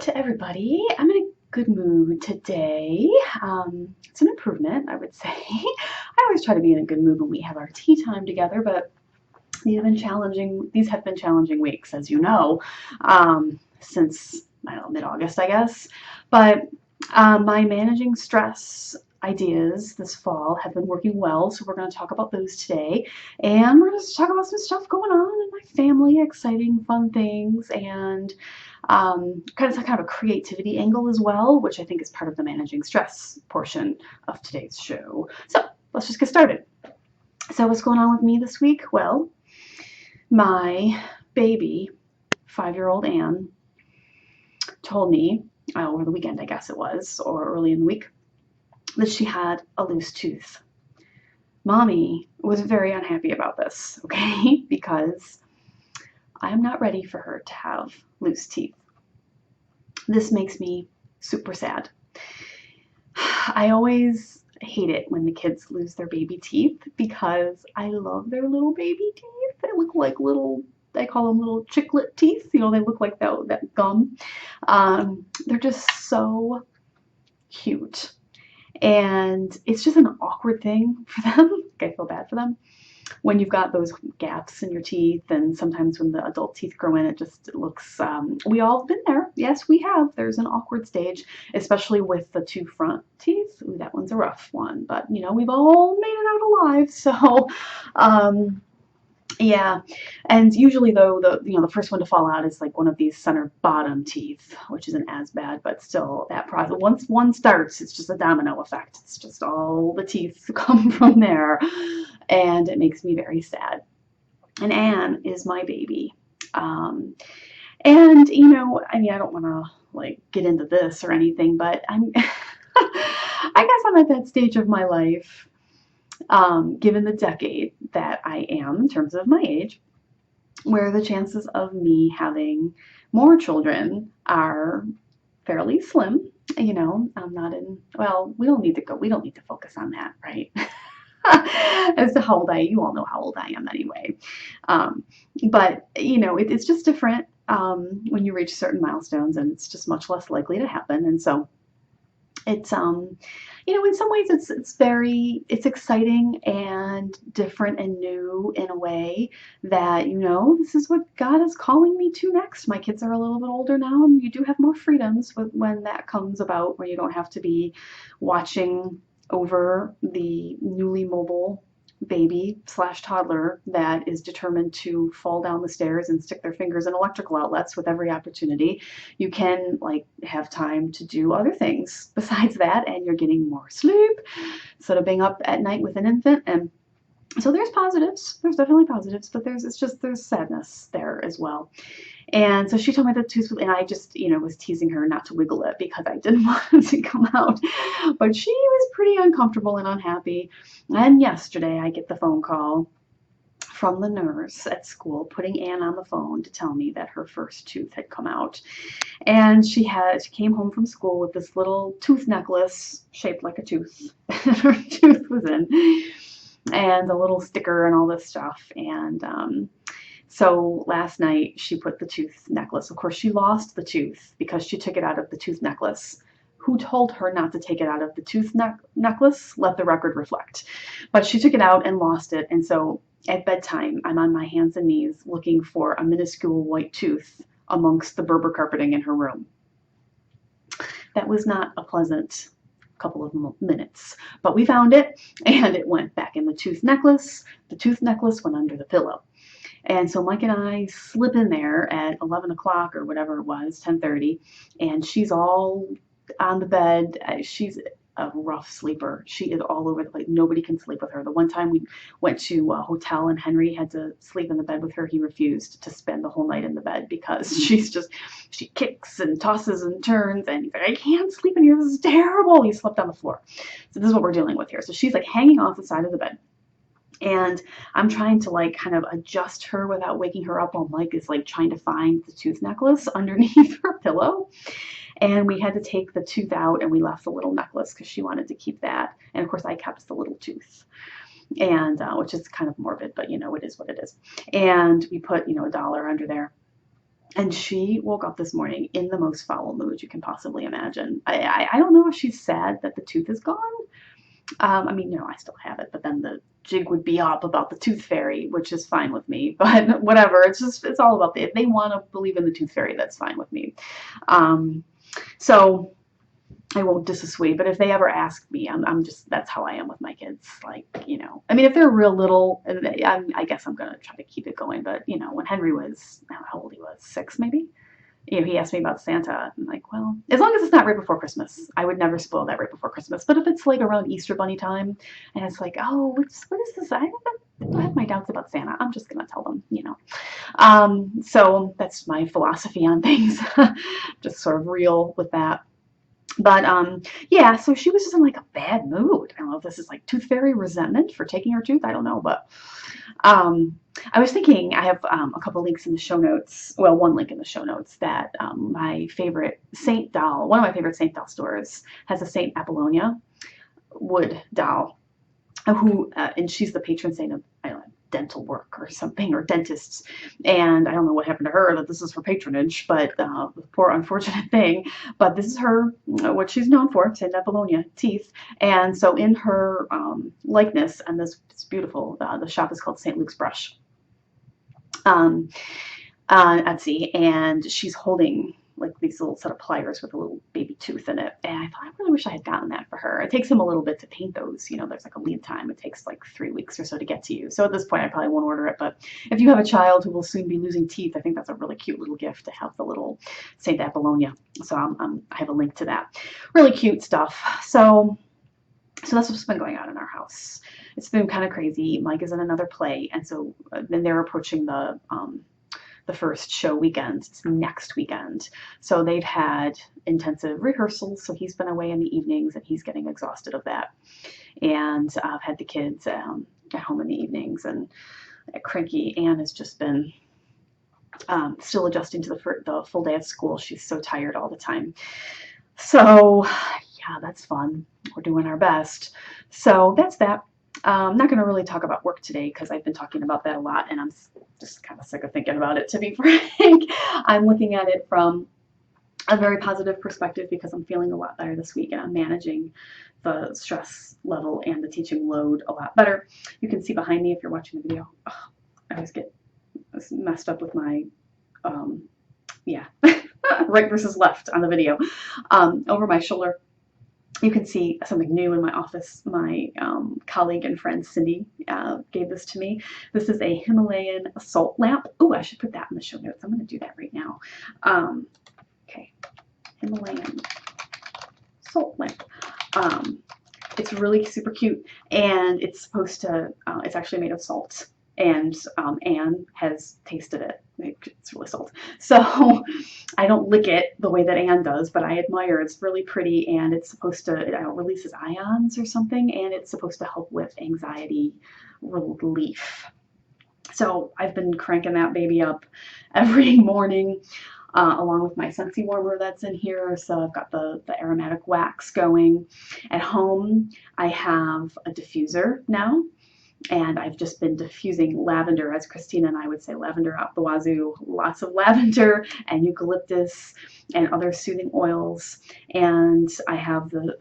to everybody. I'm in a good mood today. It's an improvement, I would say. I always try to be in a good mood when we have our tea time together, but these have been challenging weeks, as you know, since, I don't know, mid-August, I guess. But my managing stress ideas this fall have been working well, so we're going to talk about those today. And we're going to talk about some stuff going on in my family, exciting, fun things, and kind of a creativity angle as well, which I think is part of the managing stress portion of today's show. So let's just get started. So what's going on with me this week? Well, my baby, 5-year-old Anne, told me over the weekend, I guess it was, or early in the week, that she had a loose tooth. Mommy was very unhappy about this, okay, because I'm not ready for her to have loose teeth. This makes me super sad. I always hate it when the kids lose their baby teeth because I love their little baby teeth. They look like little, I call them little chiclet teeth. You know, they look like that gum. They're just so cute. And it's just an awkward thing for them. I feel bad for them when you've got those gaps in your teeth, and sometimes when the adult teeth grow in, it looks, we all have been there. Yes, we have. There's an awkward stage, especially with the two front teeth. Ooh, that one's a rough one, but you know, we've all made it out alive. So, yeah, and usually though, the first one to fall out is like one of these center bottom teeth, which isn't as bad, but still that process. Once one starts, it's just a domino effect. It's just all the teeth come from there, and it makes me very sad. And Anne is my baby, and I mean, I don't want to like get into this or anything, but I'm, I guess I'm at that stage of my life, given the decade that I am in terms of my age, where the chances of me having more children are fairly slim. I'm not in, well, we don't need to focus on that, right? As to how old you all know how old I am anyway. But, it's just different when you reach certain milestones, and it's just much less likely to happen. And so it's in some ways it's exciting and different and new in a way that this is what God is calling me to next. My kids are a little bit older now, and you do have more freedoms when that comes about, where you don't have to be watching over the newly mobile baby / toddler that is determined to fall down the stairs and stick their fingers in electrical outlets with every opportunity. You can have time to do other things besides that, and you're getting more sleep instead of being up at night with an infant. And so there's positives. There's definitely positives, but there's sadness there as well. And so she told me the tooth, and I just, was teasing her not to wiggle it because I didn't want it to come out. But she was pretty uncomfortable and unhappy. And yesterday I get the phone call from the nurse at school, putting Anne on the phone to tell me that her first tooth had come out. And she came home from school with this little tooth necklace shaped like a tooth that her tooth was in, and a little sticker and all this stuff. And so last night she put the tooth necklace. Of course, she lost the tooth because she took it out of the tooth necklace. Who told her not to take it out of the tooth necklace? Let the record reflect. But she took it out and lost it. And so at bedtime, I'm on my hands and knees looking for a minuscule white tooth amongst the Berber carpeting in her room. That was not a pleasant couple of minutes, but we found it, and it went back in the tooth necklace. The tooth necklace went under the pillow. And so Mike and I slip in there at 11 o'clock or whatever it was, 10:30, and she's all on the bed. She's a rough sleeper. She is all over the place. Nobody can sleep with her. The one time we went to a hotel and Henry had to sleep in the bed with her, he refused to spend the whole night in the bed because she kicks and tosses and turns, and he's like, I can't sleep in here. This is terrible. He slept on the floor. So this is what we're dealing with here. So she's hanging off the side of the bed. And I'm trying to kind of adjust her without waking her up while Mike is trying to find the tooth necklace underneath her pillow. And we had to take the tooth out, and we left the little necklace because she wanted to keep that. And of course I kept the little tooth, and which is kind of morbid, but it is what it is. And we put $1 under there. And she woke up this morning in the most foul mood you can possibly imagine. I don't know if she's sad that the tooth is gone. I mean, I still have it, but then the jig would be up about the tooth fairy, which is fine with me. But whatever, it's all about if they want to believe in the tooth fairy, that's fine with me. Um, so I won't dissuade, but if they ever ask me, I'm just, that's how I am with my kids. Like, I mean, if they're real little, I guess I'm going to try to keep it going. But, when Henry was, how old he was, 6 maybe? He asked me about Santa. I'm like, well, as long as it's not right before Christmas, I would never spoil that right before Christmas. But if it's like around Easter Bunny time, and it's like, oh, what is this? I have my doubts about Santa. I'm just gonna tell them. So that's my philosophy on things. Just sort of real with that. But yeah, so she was just in like a bad mood. I don't know if this is like tooth fairy resentment for taking her tooth. I don't know, but I was thinking I have a couple links in the show notes. Well, one link in the show notes that my favorite Saint doll, one of my favorite Saint doll stores, has a Saint Apollonia wood doll, and she's the patron saint of, I don't know, dental work or something, or dentists. And I don't know what happened to her that this is for patronage, but poor unfortunate thing. But this is her, what she's known for, Saint Apollonia teeth. And so in her likeness, and this is beautiful. The shop is called St. Luke's Brush um, on Etsy, and she's holding like these little set of pliers with a little baby tooth in it. And I thought, I really wish I had gotten that for her. It takes him a little bit to paint those. There's like a lead time. It takes like 3 weeks or so to get to you. So at this point, I probably won't order it. But if you have a child who will soon be losing teeth, I think that's a really cute little gift to have the little Saint Apollonia. So I have a link to that. Really cute stuff. So that's what's been going on in our house. It's been kind of crazy. Mike is in another play, and so then they're approaching the first show weekend. It's next weekend. So they've had intensive rehearsals. So he's been away in the evenings and he's getting exhausted of that. And I've had the kids at home in the evenings, and cranky Anne has just been still adjusting to the full day of school. She's so tired all the time. So yeah, that's fun. We're doing our best. So that's that. I'm not going to really talk about work today because I've been talking about that a lot, and I'm just kind of sick of thinking about it, to be frank. I'm looking at it from a very positive perspective because I'm feeling a lot better this week, and I'm managing the stress level and the teaching load a lot better. You can see behind me if you're watching the video. Oh, I always get messed up with my, yeah, right versus left on the video. Over my shoulder, you can see something new in my office. My colleague and friend Cindy gave this to me. This is a Himalayan salt lamp. Oh, I should put that in the show notes. I'm going to do that right now. Okay, Himalayan salt lamp. It's really super cute, and it's supposed to, it's actually made of salt. And Anne has tasted it. It's really salt. So I don't lick it the way that Anne does, but I admire. It's really pretty, and it's supposed to, it releases ions or something, and it's supposed to help with anxiety relief. So I've been cranking that baby up every morning, along with my Scentsy warmer that's in here. So I've got the aromatic wax going. At home, I have a diffuser now. And I've just been diffusing lavender, as Christina and I would say, lavender out the wazoo. Lots of lavender and eucalyptus and other soothing oils. And I have the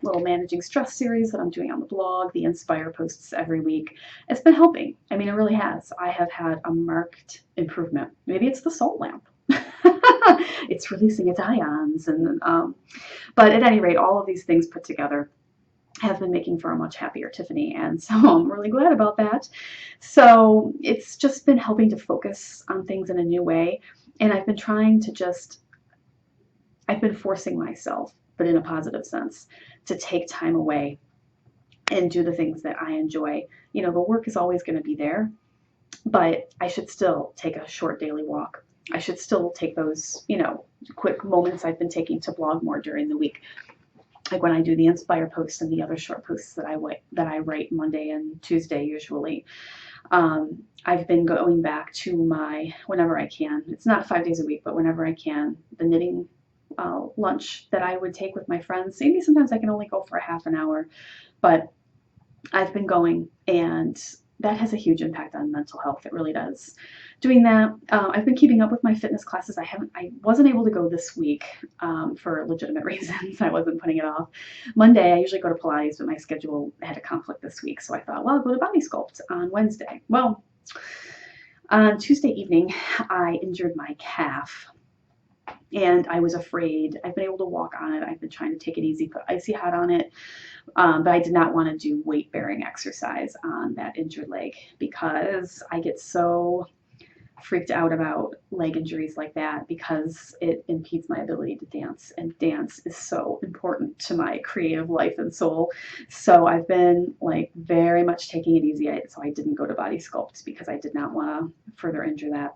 little managing stress series that I'm doing on the blog, the Inspire posts every week. It's been helping. I mean, it really has. I have had a marked improvement. Maybe it's the salt lamp. It's releasing its ions. But at any rate, all of these things put together have been making for a much happier Tiffany, and so I'm really glad about that. So it's just been helping to focus on things in a new way, and I've been trying to I've been forcing myself, but in a positive sense, to take time away and do the things that I enjoy. The work is always going to be there, but I should still take a short daily walk. I should still take those, quick moments I've been taking to blog more during the week. Like when I do the Inspire posts and the other short posts that I write Monday and Tuesday usually. I've been going back to whenever I can. It's not 5 days a week, but whenever I can, the knitting lunch that I would take with my friends. Maybe sometimes I can only go for a half an hour, but I've been going and that has a huge impact on mental health. It really does. Doing that, I've been keeping up with my fitness classes. I wasn't able to go this week for legitimate reasons. I wasn't putting it off. Monday, I usually go to Pilates, but my schedule had a conflict this week. So I thought, well, I'll go to Body Sculpt on Wednesday. Well, on Tuesday evening, I injured my calf. And I was afraid. I've been able to walk on it. I've been trying to take it easy, put icy hot on it. But I did not want to do weight-bearing exercise on that injured leg because I get so freaked out about leg injuries like that because it impedes my ability to dance, and dance is so important to my creative life and soul. So I've been like very much taking it easy. So I didn't go to Body Sculpt because I did not want to further injure that.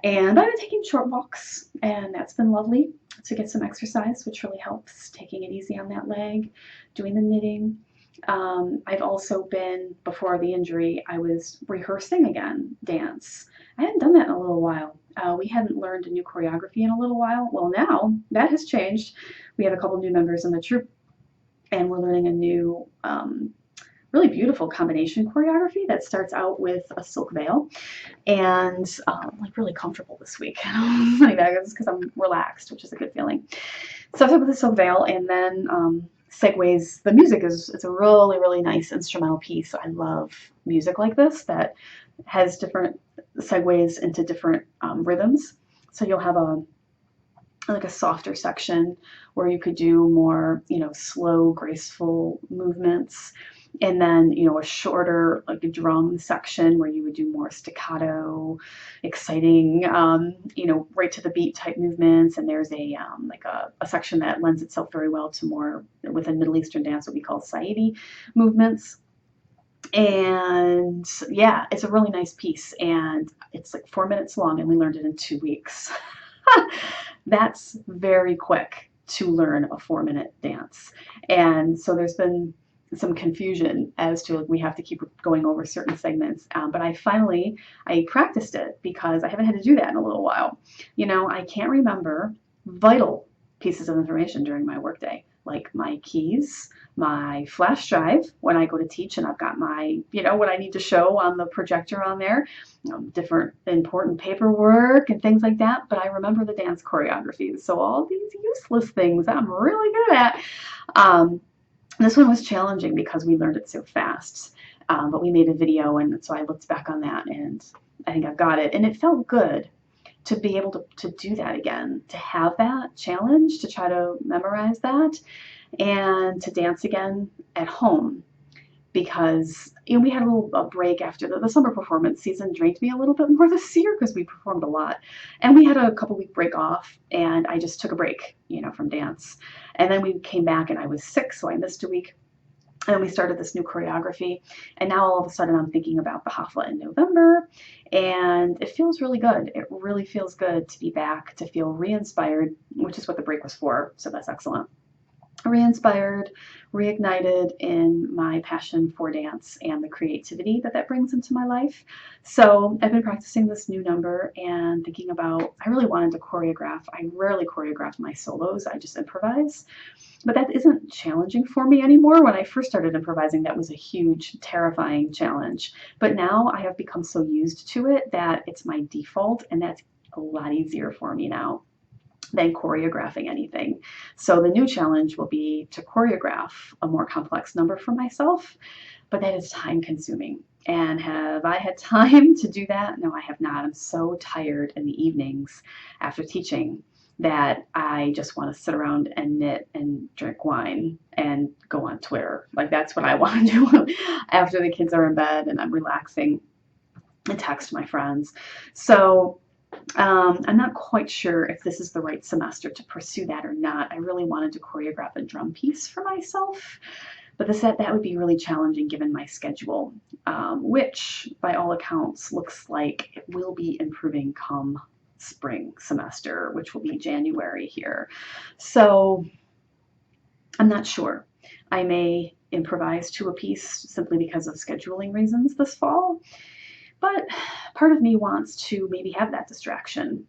And I've been taking short walks, and that's been lovely to get some exercise, which really helps, taking it easy on that leg, doing the knitting. I've also been, before the injury, I was rehearsing again, dance. I hadn't done that in a little while. We hadn't learned a new choreography in a little while. Well, now that has changed. We have a couple new members in the troupe, and we're learning a new really beautiful combination choreography that starts out with a silk veil, and like really comfortable this week. Funny that is because I'm relaxed, which is a good feeling. So I with the silk veil, and then segues. The music is, it's a really, really nice instrumental piece. I love music like this that has different segues into different rhythms. So you'll have like a softer section where you could do more, slow, graceful movements. And then, a shorter, like a drum section where you would do more staccato, exciting, right to the beat type movements. And there's a section that lends itself very well to more within Middle Eastern dance, what we call Saidi movements. And yeah, it's a really nice piece. And it's like 4 minutes long, and we learned it in 2 weeks. That's very quick to learn a 4-minute dance. And so there's been some confusion as to, we have to keep going over certain segments. But I practiced it because I haven't had to do that in a little while. I can't remember vital pieces of information during my workday, like my keys, my flash drive when I go to teach, and I've got my, what I need to show on the projector on there, different important paperwork and things like that. But I remember the dance choreographies. So all these useless things I'm really good at. This one was challenging because we learned it so fast, but we made a video, and so I looked back on that, and I think I've got it. And it felt good to be able to do that again, to have that challenge, to try to memorize that, and to dance again at home. Because we had a break after the summer performance season. Drained me a little bit more this year because we performed a lot, and we had a couple-week break off, and I just took a break, from dance. And then we came back, and I was sick, so I missed a week. And then we started this new choreography, and now all of a sudden I'm thinking about the Hafla in November, and it feels really good. It really feels good to be back, to feel re-inspired, which is what the break was for, so that's excellent. Re-inspired, reignited in my passion for dance and the creativity that brings into my life. So I've been practicing this new number and thinking about, I really wanted to choreograph. I rarely choreograph my solos, I just improvise. But that isn't challenging for me anymore. When I first started improvising, that was a huge, terrifying challenge. But now I have become so used to it that it's my default, and that's a lot easier for me now than choreographing anything. So the new challenge will be to choreograph a more complex number for myself, but that is time consuming. And have I had time to do that? No, I have not. I'm so tired in the evenings after teaching that I just want to sit around and knit and drink wine and go on Twitter. Like, that's what I want to do after the kids are in bed and I'm relaxing, and text my friends. So I'm not quite sure if this is the right semester to pursue that or not. I really wanted to choreograph a drum piece for myself, but that would be really challenging given my schedule, which by all accounts looks like it will be improving come spring semester, which will be January here. So I'm not sure. I may improvise to a piece simply because of scheduling reasons this fall. But part of me wants to maybe have that distraction.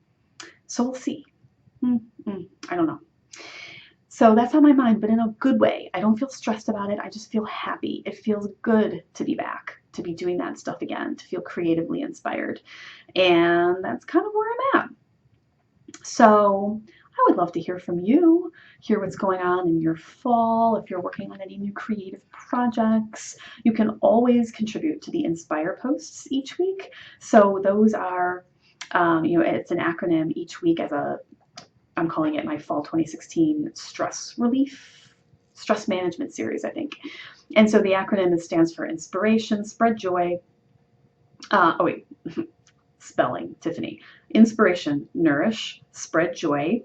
So we'll see. I don't know. So that's on my mind, but in a good way. I don't feel stressed about it. I just feel happy. It feels good to be back. to be doing that stuff again, to feel creatively inspired. And that's kind of where I'm at. So I would love to hear from you, hear what's going on in your fall, if you're working on any new creative projects. You can always contribute to the Inspire posts each week. So those are, it's an acronym each week I'm calling it my fall 2016 stress management series, I think. And so the acronym stands for inspiration, spread joy. Oh wait, spelling, Tiffany. Inspiration, nourish, spread joy,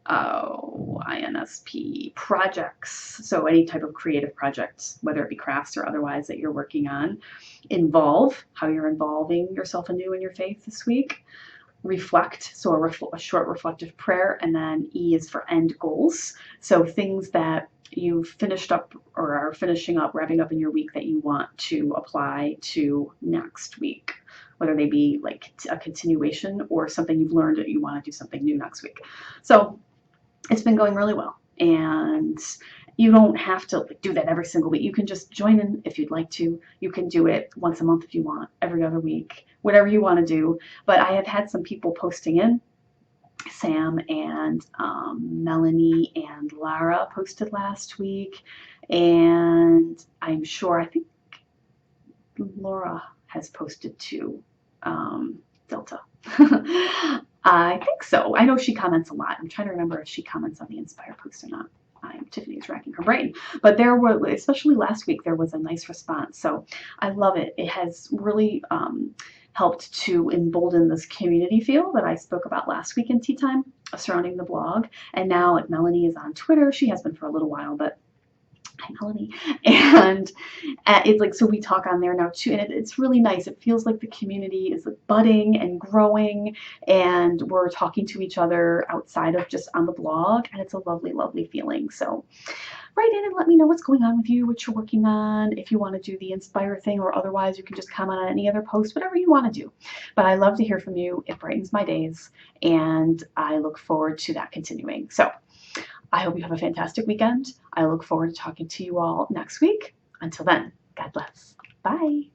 INSP, projects. So any type of creative projects, whether it be crafts or otherwise that you're working on. Involve, how you're involving yourself anew in your faith this week. Reflect, so a short reflective prayer. And then E is for end goals. So things that you've finished up or are finishing up, wrapping up in your week that you want to apply to next week, whether they be like a continuation or something you've learned that you want to do something new next week. So it's been going really well, and you don't have to do that every single week. You can just join in if you'd like to. You can do it once a month if you want, every other week, whatever you want to do. But I have had some people posting in. Sam and Melanie and Lara posted last week, and I think Laura has posted too. Delta. I think so. I know she comments a lot. I'm trying to remember if she comments on the Inspire post or not. Tiffany's racking her brain. But there were, especially last week, there was a nice response. So I love it. It has really helped to embolden this community feel that I spoke about last week in Tea Time surrounding the blog. And now, like, Melanie is on Twitter. She has been for a little while, but hi, Melanie. And it's like, so we talk on there now too, and it's really nice. It feels like the community is budding and growing, and we're talking to each other outside of just on the blog, and it's a lovely, lovely feeling. So write in and let me know what's going on with you, what you're working on, if you want to do the Inspire thing, or otherwise you can just comment on any other post, whatever you want to do. But I love to hear from you. It brightens my days, and I look forward to that continuing. So I hope you have a fantastic weekend. I look forward to talking to you all next week. Until then, God bless. Bye.